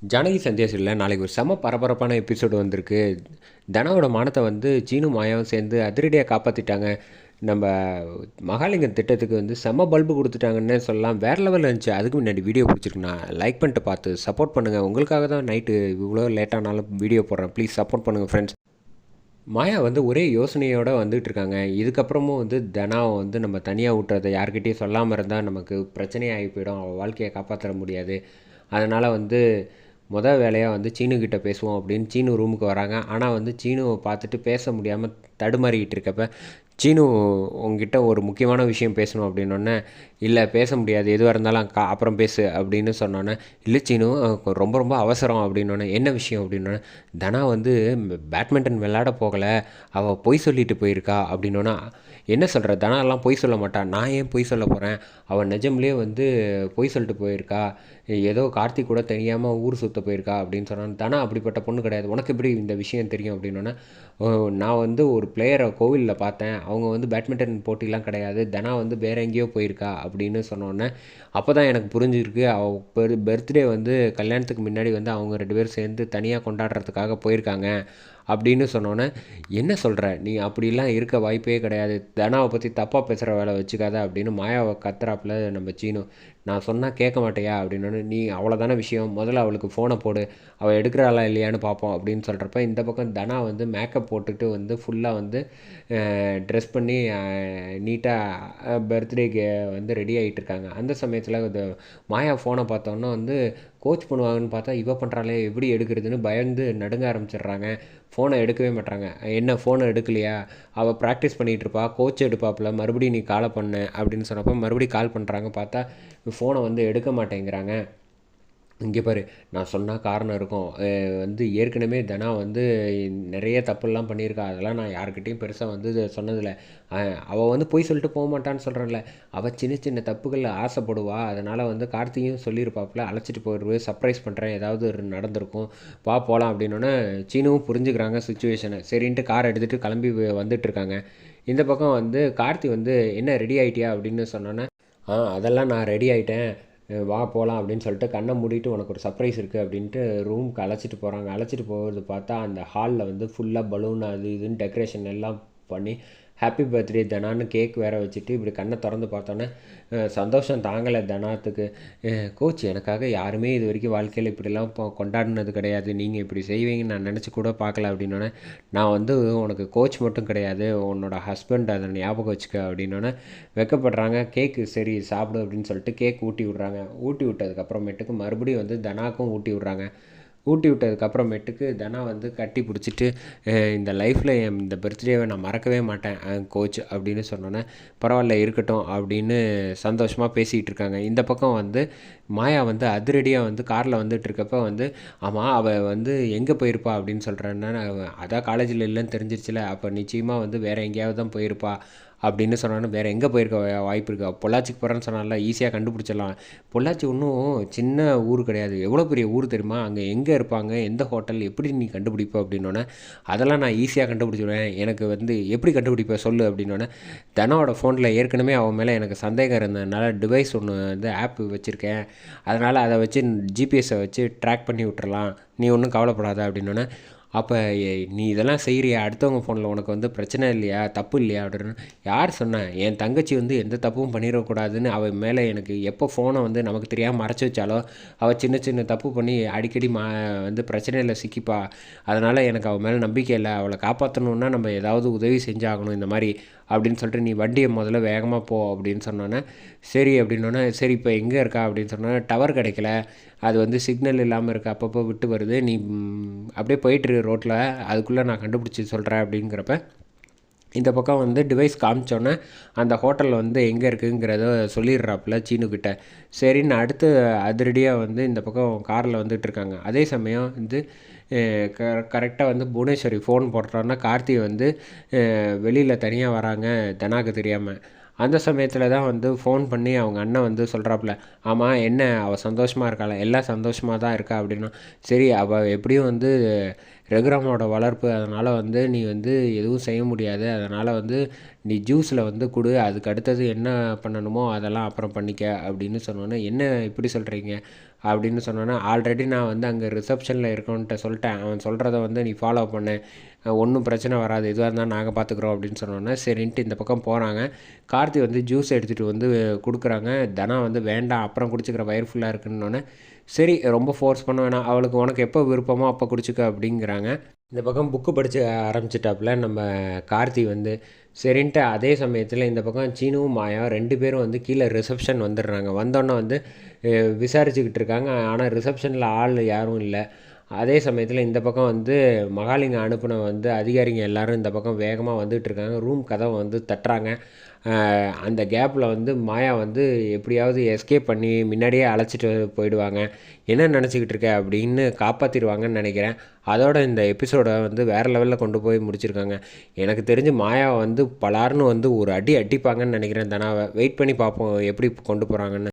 ஜானகி சந்தியாசிரியில் நாளைக்கு ஒரு செம பரபரப்பான எபிசோடு வந்திருக்கு. தனாவோட மானத்தை வந்து சீனு மாயாவும் சேர்ந்து அதிரடியாக காப்பாற்றிட்டாங்க. நம்ம மகாலிங்கம் திட்டத்துக்கு வந்து செம பல்பு கொடுத்துட்டாங்கன்னு சொல்லலாம். வேறு லெவலில் இருந்துச்சு. அதுக்கு முன்னாடி வீடியோ பிடிச்சிருக்குண்ணா லைக் பண்ணிட்டு பார்த்து சப்போர்ட் பண்ணுங்கள். உங்களுக்காக தான் நைட்டு இவ்வளோ லேட்டானாலும் வீடியோ போடுறேன். ப்ளீஸ் சப்போர்ட் பண்ணுங்கள் ஃப்ரெண்ட்ஸ். மாயா வந்து ஒரே யோசனையோடு வந்துட்டு இருக்காங்க. இதுக்கப்புறமும் வந்து தனாவை வந்து நம்ம தனியாக விட்டுறதை யார்கிட்டையும் சொல்லாமல் இருந்தால் நமக்கு பிரச்சனையாகி போயிடும். அவள் வாழ்க்கையை காப்பாற்ற முடியாது. அதனால் வந்து வேலையாக வந்து சீனுக்கிட்ட பேசுவோம் அப்படின்னு சீனு ரூமுக்கு வராங்க. ஆனால் வந்து சீனுவை பார்த்துட்டு பேச முடியாமல் தடுமாறிக்கிட்டு இருக்கப்ப, சீனு உங்ககிட்ட ஒரு முக்கியமான விஷயம் பேசணும் அப்படின்னோடனே, இல்லை பேச முடியாது, எதுவாக இருந்தாலும் அப்புறம் பேசு அப்படின்னு சொன்னோன்னே, இல்லை சீனு ரொம்ப ரொம்ப அவசரம் அப்படின்னோடனே, என்ன விஷயம் அப்படின்னோடனே, தனா வந்து பேட்மிண்டன் விளையாட போகலை, அவள் பொய் சொல்லிட்டு போயிருக்கா அப்படின்னோன்னா, என்ன சொல்கிற, தனாலாம் பொய் சொல்ல மாட்டான், நான் ஏன் பொய் சொல்ல போகிறேன், அவள் நிஜம்லேயே வந்து பொய் சொல்லிட்டு போயிருக்கா, ஏதோ கார்த்திக் கூட தெரியாமல் ஊர் சுற்ற போயிருக்கா அப்படின்னு சொன்னான். தனா அப்படிப்பட்ட பொண்ணு கிடையாது, உனக்கு எப்படி இந்த விஷயம் தெரியும் அப்படின்னோன்னா, நான் வந்து ஒரு பிளேயரை கோவிலில் பார்த்தேன், அவங்க வந்து பேட்மிண்டன் போட்டிலாம் கிடையாது, தனா வந்து வேற எங்கேயோ போயிருக்கா அப்படின்னு சொன்னோன்னே, அப்போ தான் எனக்கு புரிஞ்சிருக்கு, அவள் பர்த்டே வந்து கல்யாணத்துக்கு முன்னாடி வந்து அவங்க 2 பேரும் சேர்ந்து தனியாக கொண்டாடுறதுக்காக போயிருக்காங்க அப்படின்னு சொன்னோன்னே, என்ன சொல்கிற நீ, அப்படிலாம் இருக்க வாய்ப்பே கிடையாது, தனாவை பற்றி தப்பாக பேசுகிற வேலை வச்சுக்காத அப்படின்னு மாயாவை கத்துறாப்புல நம்ம சீனு. நான் சொன்னால் கேட்க மாட்டேயா அப்படின்னோடனே, நீ அவ்வளோதான விஷயம், முதல்ல அவளுக்கு ஃபோனை போடு, அவள் எடுக்கிறாளா இல்லையான்னு பார்ப்போம் அப்படின்னு சொல்கிறப்ப, இந்த பக்கம் தனா வந்து மேக்கப் போட்டுட்டு வந்து ஃபுல்லாக வந்து ட்ரெஸ் பண்ணி நீட்டாக பர்த்டேக்கு வந்து ரெடி ஆகிட்டு இருக்காங்க. அந்த சமயத்தில் இது மாயா ஃபோனை பார்த்தோன்னா வந்து கோச் பண்ணுவாங்கன்னு பார்த்தா, இவ பண்ணுறாளே எப்படி எடுக்கிறதுன்னு பயந்து நடுங்க ஆரம்பிச்சிடுறாங்க. ஃபோனை எடுக்கவே மாட்றாங்க. என்ன ஃபோனை எடுக்கலையா, அவள் ப்ராக்டிஸ் பண்ணிகிட்டு இருப்பா, கோச் எடுப்பாப்புல, மறுபடியும் நீ காலை பண்ணு அப்படின்னு சொன்னப்போ மறுபடியும் கால் பண்ணுறாங்க. பார்த்தா ஃபோனை வந்து எடுக்க மாட்டேங்கிறாங்க. இங்கே பாரு, நான் சொன்னால் காரணம் இருக்கும், வந்து ஏற்கனவே தனா வந்து நிறைய தப்புலாம் பண்ணியிருக்கா, அதெல்லாம் நான் யாருக்கிட்டையும் பெருசாக வந்து சொன்னதில்லை. அவள் வந்து பொய் சொல்லிட்டு போக மாட்டான்னு சொல்கிறேன்ல, அவள் சின்ன சின்ன தப்புகளில் ஆசைப்படுவா, அதனால் வந்து கார்த்தியும் சொல்லியிருப்பாப்புல, அழைச்சிட்டு போயிடுவேன், சர்ப்ரைஸ் பண்ணுறேன், ஏதாவது ஒரு நடந்திருக்கும், போகலாம் அப்படின்னோடனே சீனுவும் புரிஞ்சுக்கிறாங்க சுச்சுவேஷனை. சரின்ட்டு கார் எடுத்துகிட்டு கிளம்பி வந்துட்டுருக்காங்க. இந்த பக்கம் வந்து கார்த்தி வந்து என்ன ரெடி ஆகிட்டியா அப்படின்னு சொன்னோன்னே, அதெல்லாம் நான் ரெடி ஆகிட்டேன், வா போகலாம் அப்படின்னு சொல்லிட்டு கண்ணை மூடிட்டு, உனக்கு ஒரு சர்ப்ரைஸ் இருக்குது அப்படின்ட்டு ரூமுக்கு அழைச்சிட்டு போகிறாங்க. அழைச்சிட்டு போகிறது பார்த்தா அந்த ஹாலில் வந்து ஃபுல்லாக பலூன் அது இதுன்னு டெக்கரேஷன் எல்லாம் பண்ணி ஹாப்பி பர்த்டே தனான்னு கேக் வேறு வச்சுட்டு இப்படி கண்ணை திறந்து பார்த்தோன்னே சந்தோஷம் தாங்கலை தனாத்துக்கு. கோச், எனக்காக யாருமே இது வரைக்கும் வாழ்க்கையில் இப்படிலாம் கொண்டாடினது கிடையாது, நீங்கள் இப்படி செய்வீங்கன்னு நான் நினச்சி கூட பார்க்கல அப்படின்னோடனே, நான் வந்து உனக்கு கோச் மட்டும் கிடையாது, உன்னோட ஹஸ்பண்ட், அதை ஞாபகம் வச்சுக்க அப்படின்னோடனே வெக்கப்படுறாங்க. கேக்கு சரி சாப்பிடு அப்படின்னு சொல்லிட்டு கேக் ஊட்டி விட்றாங்க. ஊட்டி விட்டதுக்கப்புறமேட்டுக்கு மறுபடியும் வந்து தனாக்கும் ஊட்டி விட்றாங்க. ஊட்டி விட்டதுக்கப்புறமேட்டுக்கு தனா வந்து கட்டி பிடிச்சிட்டு, இந்த லைஃப்பில் இந்த பர்த்டேவை நான் மறக்கவே மாட்டேன் கோச் அப்படின்னு சொன்னோன்னே, பரவாயில்ல இருக்கட்டும் அப்படின்னு சந்தோஷமாக பேசிகிட்டு இருக்காங்க. இந்த பக்கம் வந்து மாயா வந்து அதிரடியாக வந்து காரில் வந்துட்டு இருக்கப்போ வந்து, ஆமாம் அவள் வந்து எங்கே போயிருப்பா அப்படின்னு சொல்கிறேன்னா, அதான் காலேஜில் இல்லைன்னு தெரிஞ்சிருச்சுல, அப்போ நிச்சயமாக வந்து வேறு எங்கேயாவது தான் போயிருப்பா அப்படின்னு சொன்னாலும், வேறு எங்கே போயிருக்க வாய்ப்பு இருக்கா, பொள்ளாச்சிக்கு போகிறேன்னு சொன்னால ஈஸியாக கண்டுபிடிச்சிடலாம். பொள்ளாச்சி ஒன்றும் சின்ன ஊர் கிடையாது, எவ்வளோ பெரிய ஊர் தெரியுமா, அங்கே எங்கே இருப்பாங்க, எந்த ஹோட்டல், எப்படி நீ கண்டுபிடிப்ப அப்படின்னோடனே, அதெல்லாம் நான் ஈஸியாக கண்டுபிடிச்சிடுவேன், எனக்கு வந்து எப்படி கண்டுபிடிப்ப சொல்லு அப்படின்னோடனே, தனாவோட ஃபோனில் ஏற்கனவே அவன் மேலே எனக்கு சந்தேகம் இருந்ததுனால டிவைஸ் ஒன்று வந்து ஆப் வச்சுருக்கேன், அதனால் அதை வச்சு ஜிபிஎஸை வச்சு ட்ராக் பண்ணி விட்டுறலாம், நீ ஒன்றும் கவலைப்படாத அப்படின்னோடனே, அப்போ நீ இதெல்லாம் செய்கிறியா, அடுத்தவங்க ஃபோனில் உனக்கு வந்து பிரச்சனை இல்லையா, தப்பு இல்லையா அப்படின்னு. யார் சொன்னேன், என் தங்கச்சி வந்து எந்த தப்பும் பண்ணிடக்கூடாதுன்னு அவள் மேலே எனக்கு எப்போ ஃபோனை வந்து நமக்கு தெரியாமல் மறைச்சி வச்சாலோ, அவள் சின்ன சின்ன தப்பு பண்ணி அடிக்கடி வந்து பிரச்சனையில் சிக்கிப்பா, அதனால் எனக்கு அவள் மேலே நம்பிக்கை இல்லை, அவளை காப்பாற்றணுன்னா நம்ம ஏதாவது உதவி செஞ்சாகணும் இந்த மாதிரி அப்படின்னு சொல்லிட்டு, நீ வண்டியை முதல்ல வேகமாக போ அப்படின்னு சொன்னோன்னே, சரி அப்படின்னோடனே, சரி இப்போ எங்கே இருக்கா அப்படின்னு சொன்னோன்னே, டவர் கிடைக்கல, அது வந்து சிக்னல் இல்லாமல் இருக்குது, அப்பப்போ விட்டு வருது, நீ அப்படியே போயிட்டுரு ரோட்டில், அதுக்குள்ளே நான் கண்டுபிடிச்சி சொல்கிறேன் அப்படிங்கிறப்ப, இந்த பக்கம் வந்து டிவைஸ் காமிச்சோன்னே அந்த ஹோட்டலில் வந்து எங்கே இருக்குங்கிறத சொல்லிடுறாப்புல சீனுக்கிட்ட. சரின்னு அடுத்து அதிரடியாக வந்து இந்த பக்கம் காரில் வந்துட்டுருக்காங்க. அதே சமயம் வந்து கரெக்டாக வந்து புவனேஸ்வரி ஃபோன் போடுறான்னா, கார்த்தி வந்து வெளியில் தனியாக வராங்க தனாக்கு தெரியாமல். அந்த சமயத்தில் தான் வந்து ஃபோன் பண்ணி அவங்க அண்ணன் வந்து சொல்கிறாப்புல, ஆமாம் என்ன அவள் சந்தோஷமாக இருக்காளா, எல்லாம் சந்தோஷமாக தான் இருக்கா அப்படின்னா, சரி அவள் எப்படியும் வந்து ரகுராமோட வளர்ப்பு, அதனால் வந்து நீ வந்து எதுவும் செய்ய முடியாது, அதனால் வந்து நீ ஜூஸில் வந்து கொடு, அதுக்கு அடுத்தது என்ன பண்ணணுமோ அதெல்லாம் அப்புறம் பண்ணிக்க அப்படின்னு சொன்னோன்னே, என்ன இப்படி சொல்கிறீங்க அப்படின்னு சொன்னோன்னே, ஆல்ரெடி நான் வந்து அங்கே ரிசப்ஷனில் இருக்கவன்ட்ட சொல்லிட்டேன். அவன் சொல்கிறத வந்து நீ ஃபாலோ பண்ணு. ஒன்றும் பிரச்சனை வராது. எதுவாக இருந்தாலும் நாங்கள் பார்த்துக்குறோம் அப்படின்னு சொன்னோன்னே, சரின்ட்டு இந்த பக்கம் போகிறாங்க. கார்த்தி வந்து ஜூஸ் எடுத்துகிட்டு வந்து குடுக்குறாங்க. தனா வந்து வேண்டாம் அப்புறம் குடிச்சிக்கிற வயிறு ஃபுல்லாக இருக்குன்னொன்னே, சரி ரொம்ப ஃபோர்ஸ் பண்ண வேணாம். அவளுக்கு உனக்கு எப்போ விருப்பமோ அப்போ குடிச்சிக்க அப்படிங்கிறாங்க. இந்த பக்கம் புக்கு படித்து ஆரம்பிச்சிட்டாப்புல நம்ம கார்த்தி வந்து. சரின்ட்டு அதே சமயத்தில் இந்த பக்கம் சீனுவும் மாயா 2 பேரும் வந்து கீழே ரிசப்ஷன் வந்துடுறாங்க. வந்தோன்னே வந்து விசாரிச்சுக்கிட்டு இருக்காங்க. ஆனால் ரிசப்ஷனில் ஆள் யாரும் இல்லை. அதே சமயத்தில் இந்த பக்கம் வந்து மகாலிங்கம் அனுப்பின வந்து அதிகாரிங்க எல்லாரும் இந்த பக்கம் வேகமாக வந்துகிட்டு இருக்காங்க. ரூம் கதவை வந்து தட்டுறாங்க. அந்த கேப்பில் வந்து மாயா வந்து எப்படியாவது எஸ்கேப் பண்ணி முன்னாடியே அழைச்சிட்டு போயிடுவாங்க. என்ன நினச்சிக்கிட்டு இருக்க அப்படின்னு காப்பாற்றிடுவாங்கன்னு நினைக்கிறேன். அதோட இந்த எபிசோடை வந்து வேறு லெவலில் கொண்டு போய் முடிச்சிருக்காங்க. எனக்கு தெரிஞ்சு மாயாவை வந்து பலார்னு வந்து ஒரு அடி அடிப்பாங்கன்னு நினைக்கிறேன் தனாவை. வெயிட் பண்ணி பார்ப்போம் எப்படி கொண்டு போகிறாங்கன்னு.